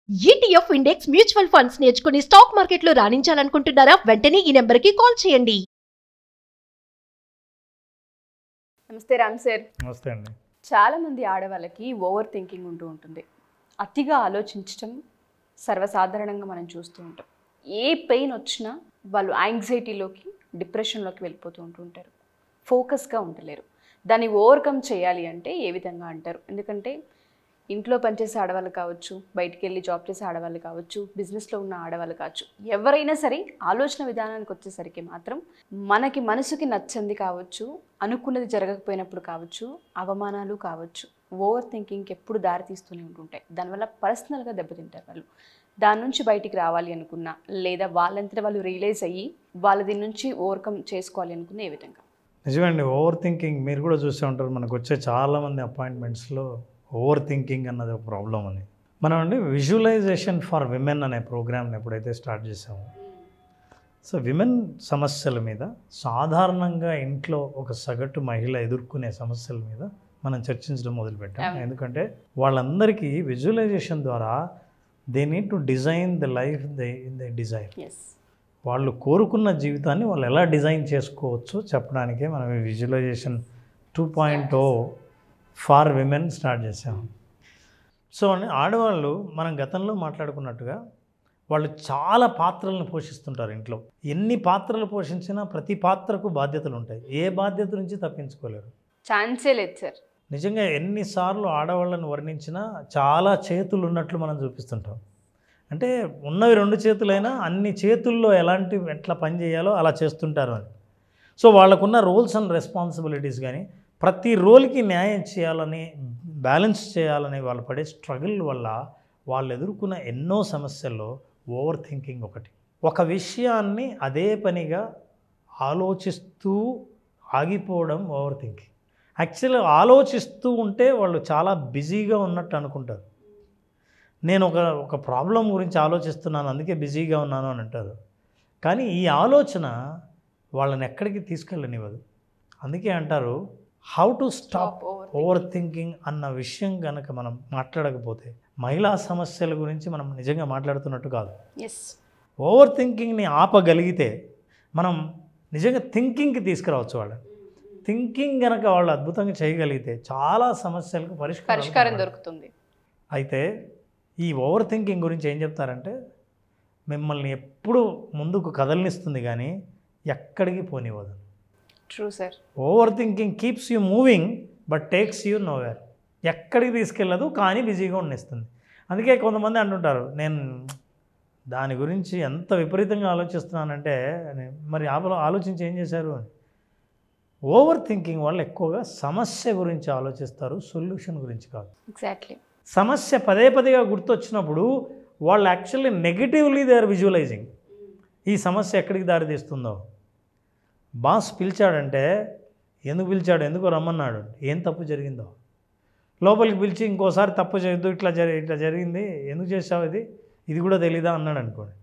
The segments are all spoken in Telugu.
ETF ఇండెక్స్ మ్యూచువల్ ఫండ్స్ నేర్చుకుని స్టాక్ మార్కెట్లో రాణించాలనుకుంటున్నారా? వెంటనే ఈ నెంబర్కి కాల్ చేయండి. నమస్తే రామ్ సార్. నమస్తే అండి. చాలా మంది ఆడవాళ్ళకి ఓవర్ థింకింగ్ ఉంటూ ఉంటుంది. అతిగా ఆలోచించడం సర్వసాధారణంగా మనం చూస్తూ ఉంటాం. ఏ పెయిన్ వచ్చినా వాళ్ళు యాంగ్జైటీలోకి, డిప్రెషన్లోకి వెళ్ళిపోతూ ఉంటుంటారు. ఫోకస్గా ఉండలేరు. దాన్ని ఓవర్కమ్ చేయాలి అంటే ఏ విధంగా అంటారు? ఎందుకంటే ఇంట్లో పనిచేసే ఆడవాళ్ళు కావచ్చు, బయటికి వెళ్ళి జాబ్ చేసే ఆడవాళ్ళు కావచ్చు, బిజినెస్లో ఉన్న ఆడవాళ్ళు కావచ్చు, ఎవరైనా సరే ఆలోచన విధానానికి వచ్చేసరికి మాత్రం మనకి మనసుకి నచ్చంది కావచ్చు, అనుకున్నది జరగకపోయినప్పుడు కావచ్చు, అవమానాలు కావచ్చు, ఓవర్ థింకింగ్కి ఎప్పుడు దారి తీస్తూనే ఉంటుంటాయి. దానివల్ల పర్సనల్గా దెబ్బతింటారు వాళ్ళు. దాని నుంచి బయటికి రావాలి అనుకున్నా, లేదా వాళ్ళంతటా వాళ్ళు రియలైజ్ అయ్యి వాళ్ళ దీని నుంచి ఓవర్కమ్ చేసుకోవాలి అనుకున్న ఏ విధంగా? నిజమండి. ఓవర్ థింకింగ్ మీరు కూడా చూసే ఉంటారు. మనకు వచ్చే చాలామంది అపాయింట్మెంట్స్లో ఓవర్ థింకింగ్ అన్నది ఒక ప్రాబ్లం అని. మనం అండి విజువలైజేషన్ ఫర్ విమెన్ అనే ప్రోగ్రామ్ని ఎప్పుడైతే స్టార్ట్ చేసామో, సో విమెన్ సమస్యల మీద, సాధారణంగా ఇంట్లో ఒక సగటు మహిళ ఎదుర్కొనే సమస్యల మీద మనం చర్చించడం మొదలుపెట్టాం. ఎందుకంటే వాళ్ళందరికీ విజువలైజేషన్ ద్వారా they need to design the life they desire. వాళ్ళు కోరుకున్న జీవితాన్ని వాళ్ళు ఎలా డిజైన్ చేసుకోవచ్చు చెప్పడానికే మనం ఈ విజువలైజేషన్ 2.0 ఫార్ విమెన్ స్టార్ట్ చేసాము. సో ఆడవాళ్ళు మనం గతంలో మాట్లాడుకున్నట్టుగా వాళ్ళు చాలా పాత్రలను పోషిస్తుంటారు ఇంట్లో. ఎన్ని పాత్రలు పోషించినా ప్రతి పాత్రకు బాధ్యతలు ఉంటాయి. ఏ బాధ్యత నుంచి తప్పించుకోలేరు. ఛాన్సే లేదు సార్. నిజంగా ఎన్నిసార్లు ఆడవాళ్ళని వర్ణించినా చాలా చేతులు ఉన్నట్లు మనం చూపిస్తుంటాం. అంటే ఉన్నవి 2 చేతులైనా అన్ని చేతుల్లో ఎట్లా పని చేయాలో అలా చేస్తుంటారు అని. సో వాళ్ళకున్న రోల్స్ అండ్ రెస్పాన్సిబిలిటీస్ కానీ ప్రతి రోల్కి న్యాయం చేయాలని, బ్యాలెన్స్ చేయాలని వాళ్ళు పడే స్ట్రగుల్ వల్ల వాళ్ళు ఎదుర్కొన్న ఎన్నో సమస్యల్లో ఓవర్ థింకింగ్ ఒకటి. ఒక విషయాన్ని అదే పనిగా ఆలోచిస్తూ ఆగిపోవడం ఓవర్ థింకింగ్. యాక్చువల్గా ఆలోచిస్తూ ఉంటే వాళ్ళు చాలా బిజీగా ఉన్నట్టు అనుకుంటారు. నేను ఒక ప్రాబ్లం గురించి ఆలోచిస్తున్నాను, అందుకే బిజీగా ఉన్నాను అని అంటారు. కానీ ఈ ఆలోచన వాళ్ళని ఎక్కడికి తీసుకెళ్ళనివ్వదు. అందుకే అంటారు how to stop over thinking అన్న విషయం కనుక మనం మాట్లాడకపోతే మహిళా సమస్యల గురించి మనం నిజంగా మాట్లాడుతున్నట్టు కాదు. ఓవర్ థింకింగ్ని ఆపగలిగితే మనం నిజంగా థింకింగ్కి తీసుకురావచ్చు. వాళ్ళని థింకింగ్ కనుక వాళ్ళు అద్భుతంగా చేయగలిగితే చాలా సమస్యలకు పరిష్కారం దొరుకుతుంది. అయితే ఈ ఓవర్ థింకింగ్ గురించి ఏం చెప్తారంటే మిమ్మల్ని ఎప్పుడు ముందుకు కదలనిస్తుంది కానీ ఎక్కడికి పోనివ్వదు. True sir. Over thinking keeps you moving but takes you nowhere. ఎక్కడికి తీసుకెళ్ళదు కానీ బిజీగా ఉండేస్తుంది. అందుకే కొంతమంది అంటుంటారు, నేను దాని గురించి ఎంత విపరీతంగా ఆలోచిస్తున్నానంటే మరి ఆలోచించి ఏం చేశారు అని. ఓవర్ థింకింగ్ వాళ్ళు ఎక్కువగా సమస్య గురించి ఆలోచిస్తారు, సొల్యూషన్ గురించి కాదు. ఎగ్జాక్ట్లీ. సమస్య పదేగా గుర్తొచ్చినప్పుడు వాళ్ళు actually negatively they are visualizing. ఈ సమస్య ఎక్కడికి దారితీస్తుందో. బాస్ పిలిచాడంటే ఎందుకు పిలిచాడు, ఎందుకు రమ్మన్నాడు, ఏం తప్పు జరిగిందో. లోపలికి పిలిచి ఇంకోసారి తప్పు చేయొద్దు, ఇట్లా జరిగింది, ఎందుకు చేసావు, ఇది కూడా తెలీదా అన్నాడు అనుకోండి.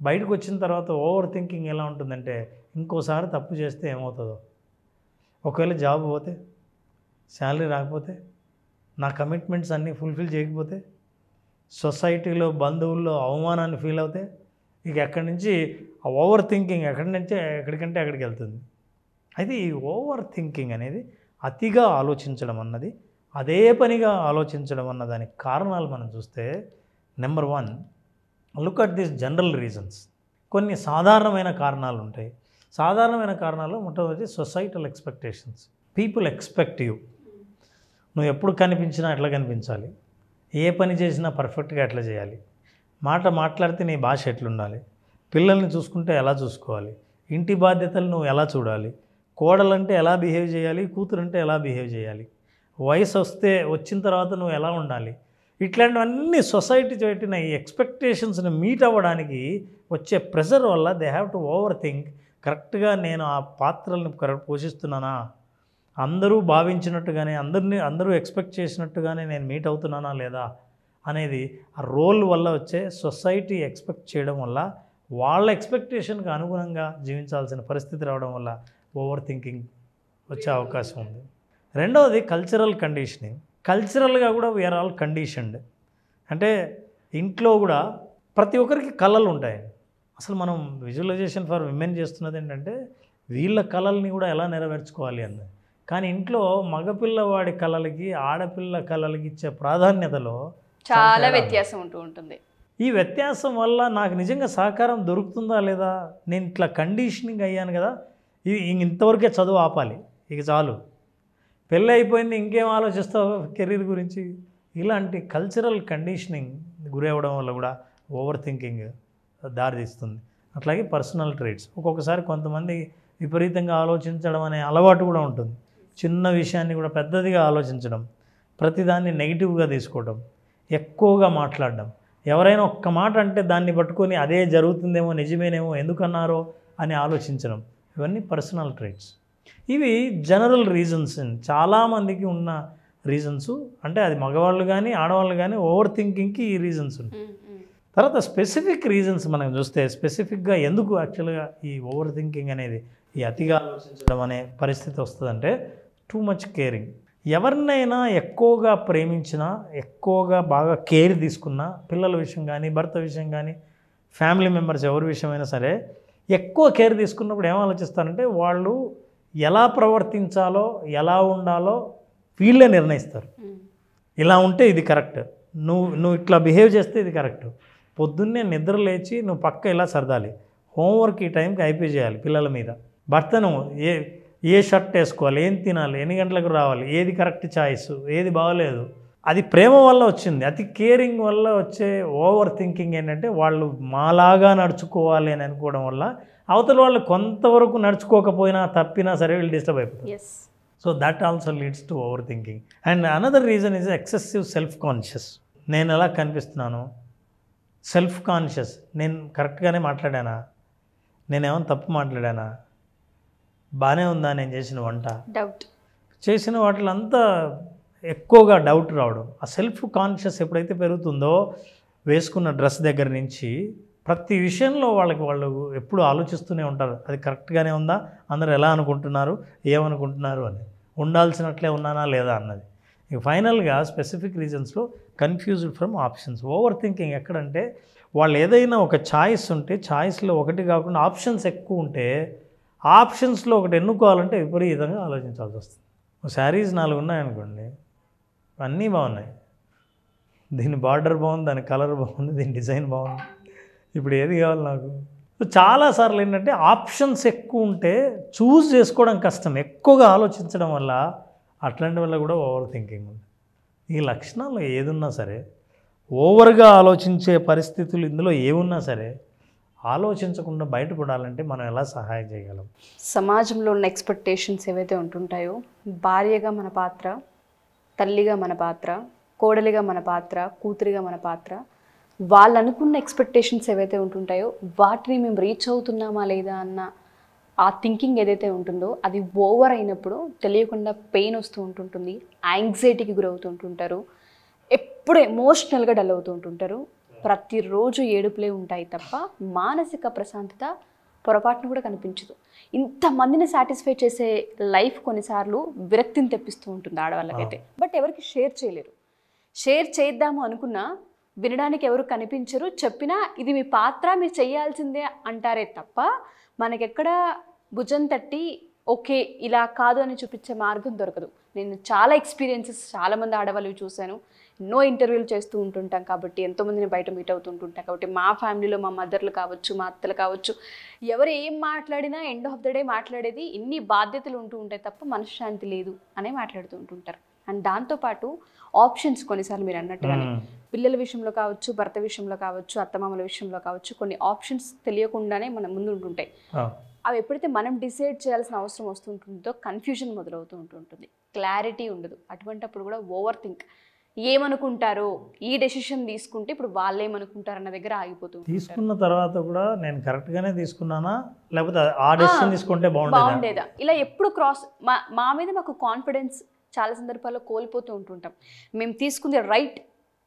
బయటకు వచ్చిన తర్వాత ఓవర్ థింకింగ్ ఎలా ఉంటుందంటే ఇంకోసారి తప్పు చేస్తే ఏమవుతుందో, ఒకవేళ జాబ్ పోతే, శాలరీ రాకపోతే, నా కమిట్మెంట్స్ అన్నీ ఫుల్ఫిల్ చేయకపోతే, సొసైటీలో బంధువుల్లో అవమానాన్ని ఫీల్ అవుతే, ఇక ఎక్కడి నుంచి ఆ ఓవర్ థింకింగ్ ఎక్కడికంటే అక్కడికి వెళ్తుంది. అయితే ఈ ఓవర్ థింకింగ్ అనేది అతిగా ఆలోచించడం అన్నది, అదే పనిగా ఆలోచించడం అన్న దానికి కారణాలు మనం చూస్తే, number 1 look at this general reasons. కొన్ని సాధారణమైన కారణాలు ఉంటాయి. సాధారణమైన కారణాలు మొట్టమొదటి societal expectations. People expect you. నువ్వు ఎప్పుడు కనిపించినా ఎట్లా కనిపించాలి, ఏ పని చేసినా పర్ఫెక్ట్గా ఎట్లా చేయాలి, మాట్లాడితే నీ భాష ఎట్లుండాలి, పిల్లల్ని చూసుకుంటే ఎలా చూసుకోవాలి, ఇంటి బాధ్యతలు నువ్వు ఎలా చూడాలి, కోడలంటే ఎలా బిహేవ్ చేయాలి, కూతురంటే ఎలా బిహేవ్ చేయాలి, వయసు వచ్చిన తర్వాత నువ్వు ఎలా ఉండాలి, ఇట్లాంటివన్నీ సొసైటీ పెట్టిన ఈ ఎక్స్పెక్టేషన్స్ని మీట్ అవ్వడానికి వచ్చే ప్రెషర్ వల్ల they have to over think. కరెక్ట్గా నేను ఆ పాత్రలను పోషిస్తున్నానా, అందరూ భావించినట్టుగానే, అందరూ ఎక్స్పెక్ట్ చేసినట్టుగానే నేను మీట్ అవుతున్నానా లేదా అనేది ఆ రోల్ వల్ల వచ్చే సొసైటీ ఎక్స్పెక్ట్ చేయడం వల్ల, వాళ్ళ ఎక్స్పెక్టేషన్కి అనుగుణంగా జీవించాల్సిన పరిస్థితి రావడం వల్ల ఓవర్ థింకింగ్ వచ్చే అవకాశం ఉంది. రెండవది కల్చరల్ కండిషనింగ్. కల్చరల్గా కూడా వీఆర్ ఆల్ కండిషన్డ్. అంటే ఇంట్లో కూడా ప్రతి ఒక్కరికి కళలు ఉంటాయి. అసలు మనం విజువలైజేషన్ ఫర్ విమెన్ చేస్తున్నది ఏంటంటే వీళ్ళ కళల్ని కూడా ఎలా నెరవేర్చుకోవాలి అన్నది. కానీ ఇంట్లో మగపిల్లవాడి కళలకి ఆడపిల్ల కళలకి ఇచ్చే ప్రాధాన్యతలో చాలా వ్యత్యాసం ఉంటూ ఉంటుంది. ఈ వ్యత్యాసం వల్ల నాకు నిజంగా సహకారం దొరుకుతుందా లేదా, నేను ఇట్లా కండిషనింగ్ అయ్యాను కదా, ఇది ఇంతవరకే చదువు ఆపాలి, ఇక చాలు, పెళ్ళి అయిపోయింది ఇంకేం ఆలోచిస్తావు కెరీర్ గురించి, ఇలాంటి కల్చరల్ కండిషనింగ్ గురవడం వల్ల కూడా ఓవర్ థింకింగ్ దారితీస్తుంది. అట్లాగే పర్సనల్ ట్రేట్స్, ఒక్కొక్కసారి కొంతమంది విపరీతంగా ఆలోచించడం అనే అలవాటు కూడా ఉంటుంది. చిన్న విషయాన్ని కూడా పెద్దదిగా ఆలోచించడం, ప్రతిదాన్ని నెగిటివ్గా తీసుకోవడం, ఎక్కువగా మాట్లాడడం, ఎవరైనా ఒక్క మాట అంటే దాన్ని పట్టుకొని అదే జరుగుతుందేమో, నిజమేనేమో, ఎందుకన్నారో అని ఆలోచించడం, ఇవన్నీ పర్సనల్ ట్రేట్స్. ఇవి జనరల్ రీజన్స్, చాలామందికి ఉన్న రీజన్స్. అంటే అది మగవాళ్ళు కానీ ఆడవాళ్ళు కానీ ఓవర్ థింకింగ్కి ఈ రీజన్స్ ఉన్నాయి. తర్వాత స్పెసిఫిక్ రీజన్స్ మనం చూస్తే స్పెసిఫిక్గా ఎందుకు యాక్చువల్గా ఈ ఓవర్ థింకింగ్ అనేది, ఈ అతిగా ఆలోచించడం అనే పరిస్థితి వస్తుందంటే టూ మచ్ కేరింగ్. ఎవరినైనా ఎక్కువగా ప్రేమించినా, ఎక్కువగా బాగా కేర్ తీసుకున్నా, పిల్లల విషయం కానీ భర్త విషయం కానీ ఫ్యామిలీ మెంబర్స్ ఎవరి విషయమైనా సరే ఎక్కువ కేర్ తీసుకున్నప్పుడు ఏం ఆలోచిస్తారంటే వాళ్ళు ఎలా ప్రవర్తించాలో ఎలా ఉండాలో వీళ్ళే నిర్ణయిస్తారు. ఇలా ఉంటే ఇది కరెక్ట్, నువ్వు ఇట్లా బిహేవ్ చేస్తే ఇది కరెక్ట్, పొద్దున్నే నిద్ర లేచి నువ్వు పక్క ఇలా సర్దాలి, హోంవర్క్ ఈ టైంకి అయిపోయి చేయాలి పిల్లల మీద, భర్తను ఏ షర్ట్ వేసుకోవాలి, ఏం తినాలి, ఎన్ని గంటలకు రావాలి, ఏది కరెక్ట్ చాయిస్, ఏది బాగలేదు. అది ప్రేమ వల్ల వచ్చింది. అతి కేరింగ్ వల్ల వచ్చే ఓవర్ థింకింగ్ ఏంటంటే వాళ్ళు మాలాగా నడుచుకోవాలి అని అనుకోవడం వల్ల అవతల వాళ్ళు కొంతవరకు నడుచుకోకపోయినా తప్పినా సరే వీళ్ళు డిస్టర్బ్ అయిపోతారు. So that also leads to over thinking. And another reason is excessive self conscious. నేను ఎలా కనిపిస్తున్నాను, సెల్ఫ్ కాన్షియస్, నేను కరెక్ట్గానే మాట్లాడానా, నేనేమైనా తప్పు మాట్లాడానా, బాగానే ఉందా నేను చేసిన వంట, డౌట్ చేసిన వాటిలంతా ఎక్కువగా డౌట్ రావడం. ఆ సెల్ఫ్ కాన్షియస్ ఎప్పుడైతే పెరుగుతుందో వేసుకున్న డ్రెస్ దగ్గర నుంచి ప్రతి విషయంలో వాళ్ళు ఎప్పుడు ఆలోచిస్తూనే ఉంటారు, అది కరెక్ట్గానే ఉందా, అందరూ ఎలా అనుకుంటున్నారు, ఏమనుకుంటున్నారు అని, ఉండాల్సినట్లే ఉన్నానా లేదా అన్నది. ఇక ఫైనల్గా స్పెసిఫిక్ రీజన్స్లో confused from options. Over thinking ఎక్కడంటే వాళ్ళు ఏదైనా ఒక ఛాయిస్ ఉంటే ఛాయిస్లో ఒకటి కాకుండా ఆప్షన్స్ ఎక్కువ ఉంటే ఆప్షన్స్లో ఒకటి ఎన్నుకోవాలంటే విపరీతంగా ఆలోచించాల్సి వస్తుంది. శారీస్ 4 ఉన్నాయనుకోండి, అన్నీ బాగున్నాయి, దీని బార్డర్ బాగుంది, దాని కలర్ బాగుంది, దీని డిజైన్ బాగుంది, ఇప్పుడు ఏది కావాలి నాకు. చాలాసార్లు ఏంటంటే ఆప్షన్స్ ఎక్కువ ఉంటే చూస్ చేసుకోవడం కష్టం, ఎక్కువగా ఆలోచించడం వల్ల, అట్లాంటి వల్ల కూడా ఓవర్ థింకింగ్ ఉంది. ఈ లక్షణాలు ఏదున్నా సరే, ఓవర్గా ఆలోచించే పరిస్థితులు ఇందులో ఏమున్నా సరే ఆలోచించకుండా బయటపడాలంటే మనం ఎలా సహాయం చేయగలం? సమాజంలో ఉన్న ఎక్స్పెక్టేషన్స్ ఏవైతే ఉంటుంటాయో, భార్యగా మన పాత్ర, తల్లిగా మన పాత్ర, కోడలిగా మన పాత్ర, కూతురిగా మన పాత్ర, వాళ్ళు అనుకున్న ఎక్స్పెక్టేషన్స్ ఏవైతే ఉంటుంటాయో వాటిని మేము రీచ్ అవుతున్నామా లేదా అన్న ఆ థింకింగ్ ఏదైతే ఉంటుందో అది ఓవర్ అయినప్పుడు తెలియకుండా పెయిన్ వస్తూ ఉంటుంటుంది, యాంగ్జైటీకి గురవుతుంటుంటారు, ఎప్పుడు ఎమోషనల్గా డల్ అవుతూ ఉంటుంటారు, ప్రతిరోజు ఏడుపులే ఉంటాయి తప్ప మానసిక ప్రశాంతత పొరపాటును కూడా కనిపించదు. ఇంతమందిని సాటిస్ఫై చేసే లైఫ్ కొన్నిసార్లు విరక్తిని తెప్పిస్తూ ఉంటుంది ఆడవాళ్ళకైతే. బట్ ఎవరికి షేర్ చేయలేరు. షేర్ చేద్దాము అనుకున్నా వినడానికి ఎవరు కనిపించరు, చెప్పినా ఇది మీ పాత్ర మీరు చేయాల్సిందే అంటారే తప్ప మనకెక్కడ భుజం తట్టి ఓకే ఇలా కాదు అని చూపించే మార్గం దొరకదు. నేను చాలా ఎక్స్పీరియన్సెస్ చాలామంది ఆడవాళ్ళవి చూశాను, ఎన్నో ఇంటర్వ్యూలు చేస్తూ ఉంటుంటాం కాబట్టి, ఎంతోమందిని బయట మీట్ అవుతుంటుంటాం కాబట్టి, మా ఫ్యామిలీలో మా మదర్లు కావచ్చు, మా అత్తలు కావచ్చు, ఎవరు ఏం మాట్లాడినా ఎండ్ ఆఫ్ ద డే మాట్లాడేది ఇన్ని బాధ్యతలు ఉంటూ ఉంటాయి తప్ప మనశ్శాంతి లేదు అనే మాట్లాడుతూ ఉంటుంటారు. అండ్ దాంతోపాటు ఆప్షన్స్ కొన్నిసార్లు మీరు అన్నట్టుగానే పిల్లల విషయంలో కావచ్చు, భర్త విషయంలో కావచ్చు, అత్తమామల విషయంలో కావచ్చు, కొన్ని ఆప్షన్స్ తెలియకుండానే మన ముందు ఉంటుంటాయి. అవి ఎప్పుడైతే మనం డిసైడ్ చేయాల్సిన అవసరం వస్తుంటుందో కన్ఫ్యూజన్ మొదలవుతూ ఉంటుంటుంది, క్లారిటీ ఉండదు. అటువంటిప్పుడు కూడా ఓవర్ థింక్, ఏమనుకుంటారో, ఈ డెసిషన్ తీసుకుంటే ఇప్పుడు వాళ్ళు ఏమనుకుంటారు అన్న దగ్గర ఆగిపోతుంది. తీసుకున్న తర్వాత కూడా నేను కరెక్ట్గానే తీసుకున్నానా లేకపోతే ఆ డెసిషన్ తీసుకుంటే బాగుండేదా, ఇలా ఎప్పుడు క్రాస్ మా మీద మాకు కాన్ఫిడెన్స్ చాలా సందర్భాల్లో కోల్పోతూ ఉంటుంటాం. మేము తీసుకుంది రైట్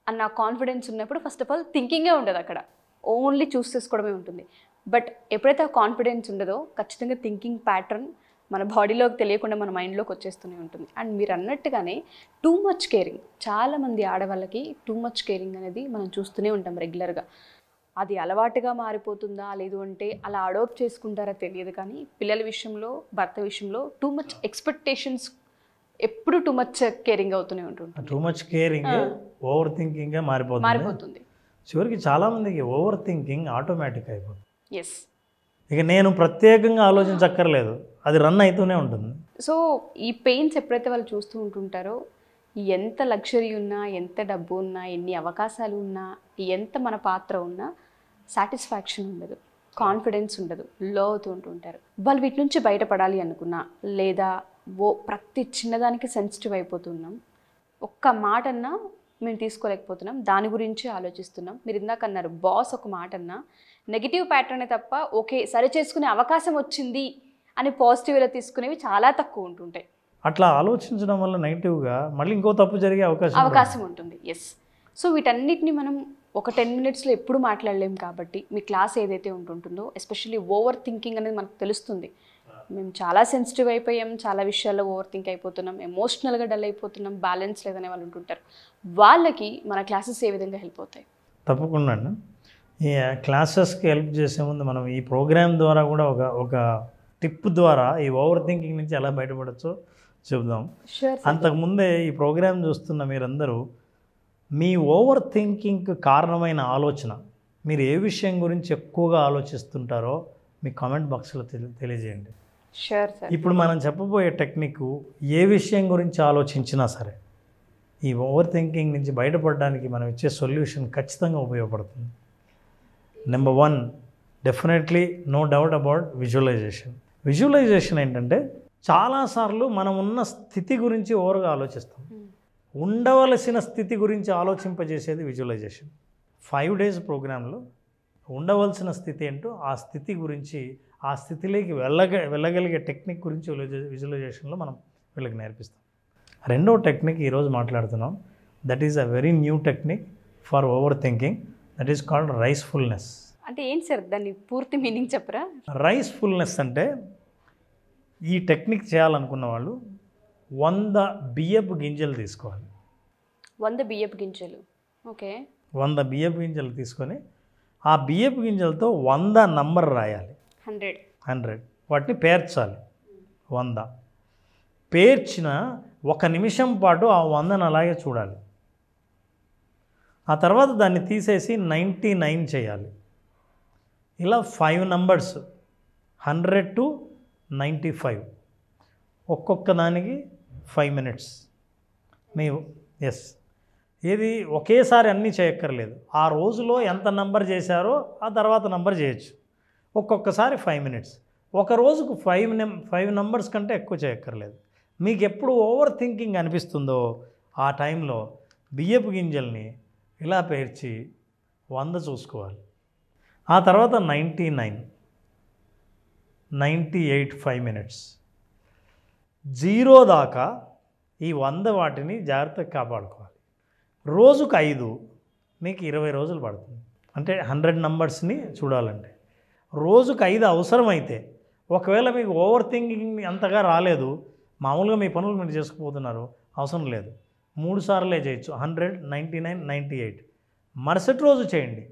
అన్న కాన్ఫిడెన్స్ ఉన్నప్పుడు ఫస్ట్ ఆఫ్ ఆల్ థింకింగే ఉండదు, అక్కడ ఓన్లీ చూస్ చేసుకోవడమే ఉంటుంది. బట్ ఎప్పుడైతే ఆ కాన్ఫిడెన్స్ ఉండదో ఖచ్చితంగా థింకింగ్ ప్యాటర్న్ మన బాడీలోకి తెలియకుండా మన మైండ్లోకి వచ్చేస్తూనే ఉంటుంది. అండ్ మీరు అన్నట్టుగానే టూ మచ్ కేరింగ్, చాలామంది ఆడవాళ్ళకి టూ మచ్ కేరింగ్ అనేది మనం చూస్తూనే ఉంటాం రెగ్యులర్గా. అది అలవాటుగా మారిపోతుందా లేదు అంటే అలా అడాప్ట్ చేసుకుంటారా తెలియదు, కానీ పిల్లల విషయంలో భర్త విషయంలో టూ మచ్ ఎక్స్పెక్టేషన్స్, ఎప్పుడు టూ మచ్ కేరింగ్ అవుతూనే ఉంటుంది. టూ మచ్ కేరింగ్ ఓవర్ థింకింగ్గా మారిపోతుంది. చివరికి చాలామందికి ఓవర్ థింకింగ్ ఆటోమేటిక్ అయిపోతుంది. ఎస్, ఇక నేను ప్రత్యేకంగా ఆలోచించక్కర్లేదు, అది రన్ అవుతూనే ఉంటుంది. సో ఈ పెయిన్స్ ఎప్పుడైతే వాళ్ళు చూస్తూ ఉంటుంటారో, ఎంత లగ్జరీ ఉన్నా, ఎంత డబ్బు ఉన్నా, ఎన్ని అవకాశాలు ఉన్నా, ఎంత మన పాత్ర ఉన్నా సాటిస్ఫాక్షన్ ఉండదు, కాన్ఫిడెన్స్ ఉండదు, లో అవుతూ ఉంటుంటారు. వాళ్ళు వీటి నుంచి బయటపడాలి అనుకున్నా, లేదా ప్రతి చిన్నదానికి సెన్సిటివ్ అయిపోతున్నాం, ఒక్క మాట అన్నా మేము తీసుకోలేకపోతున్నాం, దాని గురించి ఆలోచిస్తున్నాం. మీరు ఇందాక అన్నారు బాస్ ఒక మాట అన్నా నెగిటివ్ ప్యాటర్నే తప్ప ఓకే సరి చేసుకునే అవకాశం వచ్చింది అని పాజిటివ్గా తీసుకునేవి చాలా తక్కువ ఉంటుంటాయి. అట్లా ఆలోచించడం వల్ల నెగిటివ్గా మళ్ళీ ఇంకో తప్పు జరిగే అవకాశం ఉంటుంది. ఎస్, సో వీటన్నిటిని మనం ఒక 10 మినిట్స్లో ఎప్పుడు మాట్లాడలేం కాబట్టి మీ క్లాస్ ఏదైతే ఉంటుందో, ఎస్పెషల్లీ ఓవర్ థింకింగ్ అనేది మనకు తెలుస్తుంది. మేము చాలా సెన్సిటివ్ అయిపోయాం, చాలా విషయాల్లో ఓవర్ థింక్ అయిపోతున్నాం, ఎమోషనల్గా డల్ అయిపోతున్నాం, బ్యాలెన్స్ లేదనే వాళ్ళు ఉంటుంటారు. వాళ్ళకి మన క్లాసెస్ ఏ విధంగా హెల్ప్ అవుతాయి? తప్పకుండా అండి. ఈ క్లాసెస్కి హెల్ప్ చేసే ముందు మనం ఈ ప్రోగ్రామ్ ద్వారా కూడా ఒక టిప్ ద్వారా ఈ ఓవర్ థింకింగ్ నుంచి ఎలా బయటపడచ్చో చెబుదాం. అంతకుముందే ఈ ప్రోగ్రామ్ చూస్తున్న మీరందరూ మీ ఓవర్ థింకింగ్కి కారణమైన ఆలోచన, మీరు ఏ విషయం గురించి ఎక్కువగా ఆలోచిస్తుంటారో మీ కామెంట్ బాక్స్లో తెలియజేయండి. Sure sir. ఇప్పుడు మనం చెప్పబోయే టెక్నిక్ ఏ విషయం గురించి ఆలోచించినా సరే ఈ ఓవర్ థింకింగ్ నుంచి బయటపడడానికి మనం ఇచ్చే సొల్యూషన్ ఖచ్చితంగా ఉపయోగపడుతుంది. Number 1, definitely no doubt about visualization. Visualization ఏంటంటే చాలాసార్లు మనం ఉన్న స్థితి గురించి ఓవర్గా ఆలోచిస్తాం, ఉండవలసిన స్థితి గురించి ఆలోచింపజేసేది విజువలైజేషన్. 5 days ప్రోగ్రాంలో ఉండవలసిన స్థితి ఏంటో ఆ స్థితి గురించి, ఆ స్థితిలోకి వెళ్ళగలిగే టెక్నిక్ గురించి విజువలైజేషన్లో మనం వీళ్ళకి నేర్పిస్తాం. రెండో టెక్నిక్ ఈరోజు మాట్లాడుతున్నాం. That is a very new technique for over thinking. That is called risefulness. అంటే ఏంటి సార్, దాన్ని పూర్తి మీనింగ్ చెప్పరా? రైస్ఫుల్నెస్ అంటే ఈ టెక్నిక్ చేయాలనుకున్న వాళ్ళు 100 బియ్యపు గింజలు తీసుకోవాలి. 100 బియ్యపు గింజలు. ఓకే. 100 బియ్యపు గింజలు తీసుకొని ఆ బియ్యపు గింజలతో 100 నంబర్ రాయాలి. 100 వాటిని పేర్చాలి. 100 పేర్చిన 1 నిమిషం పాటు ఆ 100ను అలాగే చూడాలి. ఆ తర్వాత దాన్ని తీసేసి 99 చేయాలి. ఇలా 5 నంబర్స్ 100 to 95, ఒక్కొక్క దానికి 5 minutes. ఏది ఒకేసారి అన్నీ చేయక్కర్లేదు. ఆ రోజులో ఎంత నంబర్ చేశారో ఆ తర్వాత నంబర్ చేయొచ్చు. ఒక్కొక్కసారి 5 minutes. ఒక రోజుకు 5 నంబర్స్ కంటే ఎక్కువ చేయక్కర్లేదు. మీకు ఎప్పుడు ఓవర్ థింకింగ్ అనిపిస్తుందో ఆ టైంలో బియ్యపు గింజల్ని ఇలా పేర్చి 100 చూసుకోవాలి. ఆ తర్వాత 99, 98 5 minutes. 0 దాకా ఈ 100 వాటిని జాగ్రత్తగా కాపాడుకోవాలి. రోజుకు 5, మీకు 20 రోజులు పడుతుంది. అంటే 100 నంబర్స్ని చూడాలంటే రోజుకు 5 అవసరమైతే, ఒకవేళ మీకు ఓవర్ థింకింగ్ అంతగా రాలేదు, మామూలుగా మీ పనులు మీరు చేసుకుపోతున్నారు, అవసరం లేదు, 3 సార్లే చేయొచ్చు. 100, 99, 98 మరుసటి రోజు చేయండి.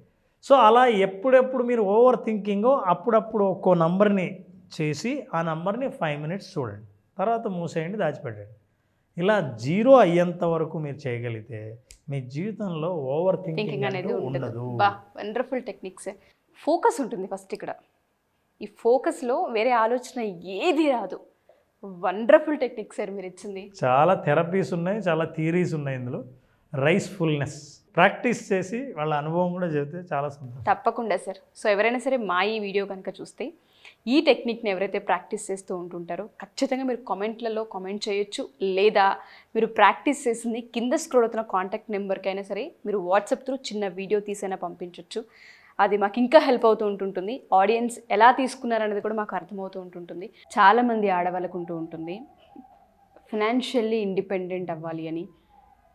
సో అలా ఎప్పుడెప్పుడు మీరు ఓవర్ థింకింగో అప్పుడప్పుడు ఒక్కో నంబర్ని చేసి ఆ నంబర్ని 5 minutes చూడండి, తర్వాత మూసేయండి, దాచిపెట్టండి. ఇలా 0 అయ్యేంత వరకు మీరు చేయగలిగితే మీ జీవితంలో ఓవర్ థింకింగ్ అనేది ఉండదు. Wonderful techniques. ఫోకస్ ఉంటుంది ఫస్ట్ ఇక్కడ. ఈ ఫోకస్లో వేరే ఆలోచన ఏది రాదు. వండర్ఫుల్ టెక్నిక్ సార్ మీరు ఇచ్చింది. చాలా థెరపీస్ ఉన్నాయి, చాలా థియరీస్ ఉన్నాయి ఇందులో. రైస్ఫుల్నెస్ ప్రాక్టీస్ చేసి వాళ్ళ అనుభవం కూడా చెబితే చాలా సంతోషం. తప్పకుండా సార్. సో ఎవరైనా సరే మా ఈ వీడియో కనుక చూస్తే ఈ టెక్నిక్ని ఎవరైతే ప్రాక్టీస్ చేస్తూ ఉంటుంటారో ఖచ్చితంగా మీరు కామెంట్లలో కామెంట్ చేయొచ్చు, లేదా మీరు ప్రాక్టీస్ చేసింది కింద స్క్రోల్ అవుతున్న కాంటాక్ట్ నెంబర్కి అయినా సరే మీరు వాట్సాప్ త్రూ చిన్న వీడియో తీసైనా పంపించవచ్చు. అది మాకు ఇంకా హెల్ప్ అవుతూ ఉంటుంది. ఆడియన్స్ ఎలా తీసుకున్నారనేది కూడా మాకు అర్థమవుతూ ఉంటుంటుంది. చాలామంది ఆడవాళ్ళకు ఉంటూ ఉంటుంది ఫినాన్షియల్లీ ఇండిపెండెంట్ అవ్వాలి అని.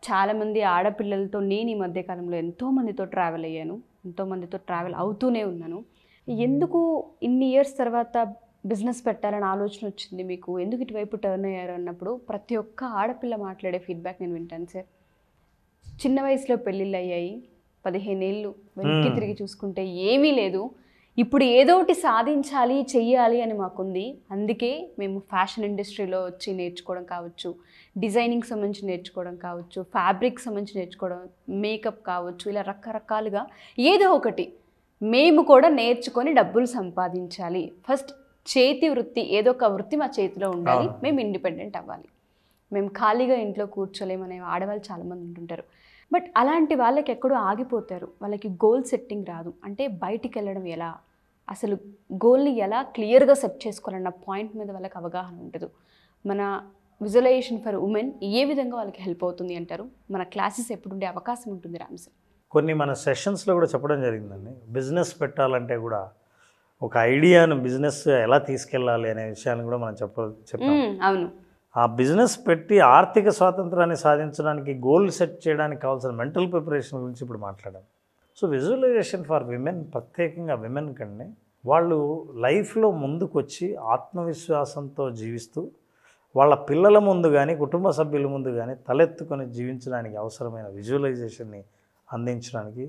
చాలామంది ఆడపిల్లలతో నేను ఈ మధ్యకాలంలో ఎంతోమందితో ట్రావెల్ అయ్యాను, ఎంతోమందితో ట్రావెల్ అవుతూనే ఉన్నాను. ఎందుకు ఇన్ని ఇయర్స్ తర్వాత బిజినెస్ పెట్టాలని ఆలోచన వచ్చింది మీకు, ఎందుకు ఇటువైపు టర్న్ అయ్యారు అన్నప్పుడు ప్రతి ఒక్క ఆడపిల్ల మాట్లాడే ఫీడ్బ్యాక్ నేను వింటాను సార్. చిన్న వయసులో పెళ్ళిళ్ళు అయ్యాయి, 15 ఏళ్ళు వెనక్కి తిరిగి చూసుకుంటే ఏమీ లేదు, ఇప్పుడు ఏదో ఒకటి సాధించాలి చెయ్యాలి అని మాకుంది, అందుకే మేము ఫ్యాషన్ ఇండస్ట్రీలో వచ్చి నేర్చుకోవడం కావచ్చు, డిజైనింగ్ సంబంధించి నేర్చుకోవడం కావచ్చు, ఫ్యాబ్రిక్ సంబంధించి నేర్చుకోవడం, మేకప్ కావచ్చు, ఇలా రకరకాలుగా ఏదో ఒకటి మేము కూడా నేర్చుకొని డబ్బులు సంపాదించాలి, ఫస్ట్ చేతి వృత్తి ఏదో ఒక వృత్తి మా చేతిలో ఉండాలి, మేము ఇండిపెండెంట్ అవ్వాలి, మేము ఖాళీగా ఇంట్లో కూర్చోలేమనే ఆడవాళ్ళు చాలామంది ఉంటుంటారు. బట్ అలాంటి వాళ్ళకి ఎక్కడో ఆగిపోతారు, వాళ్ళకి గోల్ సెట్టింగ్ రాదు. అంటే బయటికి వెళ్ళడం ఎలా, అసలు గోల్ని ఎలా క్లియర్గా సెట్ చేసుకోవాలన్న పాయింట్ మీద వాళ్ళకి అవగాహన ఉండదు. మన విజువలైజేషన్ ఫర్ ఉమెన్ ఏ విధంగా వాళ్ళకి హెల్ప్ అవుతుంది అంటారు? మన క్లాసెస్ ఎప్పుడు ఉండే అవకాశం ఉంటుంది రామ్ సార్? కొన్ని మన సెషన్స్లో కూడా చెప్పడం జరిగిందండి. బిజినెస్ పెట్టాలంటే కూడా ఒక ఐడియాను బిజినెస్ ఎలా తీసుకెళ్ళాలి అనే విషయాన్ని కూడా మనం చెప్పాం. అవును. ఆ బిజినెస్ పెట్టి ఆర్థిక స్వాతంత్రాన్ని సాధించడానికి గోల్ సెట్ చేయడానికి కావాల్సిన మెంటల్ ప్రిపరేషన్ గురించి ఇప్పుడు మాట్లాడాం. సో విజువలైజేషన్ ఫర్ విమెన్, ప్రత్యేకంగా విమెన్ కంటే వాళ్ళు లైఫ్లో ముందుకు వచ్చి ఆత్మవిశ్వాసంతో జీవిస్తూ వాళ్ళ పిల్లల ముందు కానీ కుటుంబ సభ్యుల ముందు కానీ తలెత్తుకొని జీవించడానికి అవసరమైన విజువలైజేషన్ని అందించడానికి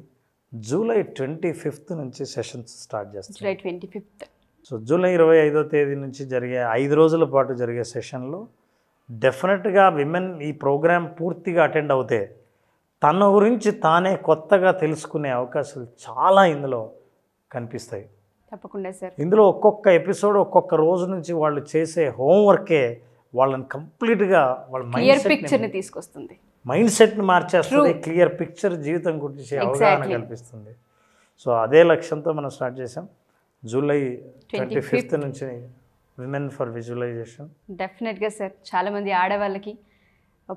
జూలై 25th నుంచి సెషన్స్ స్టార్ట్ చేస్తాం. July 25th. సో జూలై 25వ తేదీ నుంచి జరిగే 5 రోజుల పాటు జరిగే సెషన్లో డెఫినెట్గా విమెన్ ఈ ప్రోగ్రామ్ పూర్తిగా అటెండ్ అవుతే తన గురించి తానే కొత్తగా తెలుసుకునే అవకాశాలు చాలా ఇందులో కనిపిస్తాయి. తప్పకుండా సార్. ఇందులో ఒక్కొక్క ఎపిసోడ్ ఒక్కొక్క రోజు నుంచి వాళ్ళు చేసే హోంవర్కే వాళ్ళని కంప్లీట్గా వాళ్ళ పిక్చర్ని తీసుకొస్తుంది, మైండ్ సెట్ని మార్చేస్తుంది, క్లియర్ పిక్చర్ జీవితం గురించి అవగాహన కల్పిస్తుంది. సో అదే లక్ష్యంతో మనం స్టార్ట్ చేసాం. జూలై 25th నుంచి విమెన్ ఫర్ విజువలైజేషన్. డెఫినెట్గా సార్, చాలామంది ఆడవాళ్ళకి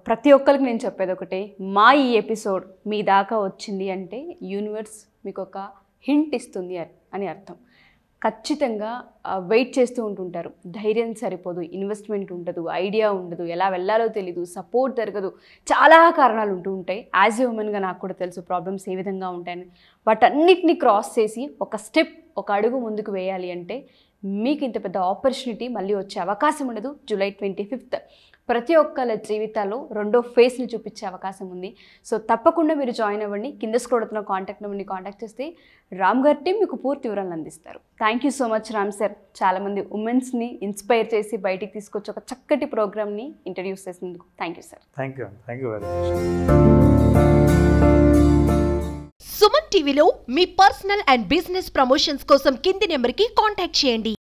ప్రతి ఒక్కరికి నేను చెప్పేది ఒకటే, మా ఈ ఎపిసోడ్ మీ దాకా వచ్చింది అంటే యూనివర్స్ మీకు ఒక హింట్ ఇస్తుంది అని అర్థం. ఖచ్చితంగా వెయిట్ చేస్తూ ఉంటుంటారు, ధైర్యం సరిపోదు, ఇన్వెస్ట్మెంట్ ఉండదు, ఐడియా ఉండదు, ఎలా వెళ్ళాలో తెలీదు, సపోర్ట్ జరగదు, చాలా కారణాలు ఉంటూ ఉంటాయి. యాజ్ ఏ ఉమెన్గా నాకు కూడా తెలుసు ప్రాబ్లమ్స్ ఏ విధంగా ఉంటాయని. వాటన్నిటిని క్రాస్ చేసి ఒక స్టెప్, ఒక అడుగు ముందుకు వేయాలి అంటే మీకు ఇంత పెద్ద ఆపర్చునిటీ మళ్ళీ వచ్చే అవకాశం ఉండదు. జూలై 25th ప్రతి ఒక్కళ్ళ జీవితాల్లో రెండో ఫేస్ని చూపించే అవకాశం ఉంది. సో తప్పకుండా మీరు జాయిన్ అవ్వండి. కింద స్క్రోల్ అవుతున్న కాంటాక్ట్ నెంబర్ని కాంటాక్ట్ చేస్తే రామ్ గారి టీం మీకు పూర్తి వివరాలను అందిస్తారు. Thank you so much Ram sir. చాలామంది ఉమెన్స్ని ఇన్స్పైర్ చేసి బయటికి తీసుకొచ్చి ఒక చక్కటి ప్రోగ్రామ్ని ఇంట్రడ్యూస్ చేసినందుకు thank you sir. Thank you very much. Suman టీవీలో మీ పర్సనల్ అండ్ బిజినెస్ ప్రమోషన్స్ కోసం కింది నెంబర్కి కాంటాక్ట్ చేయండి.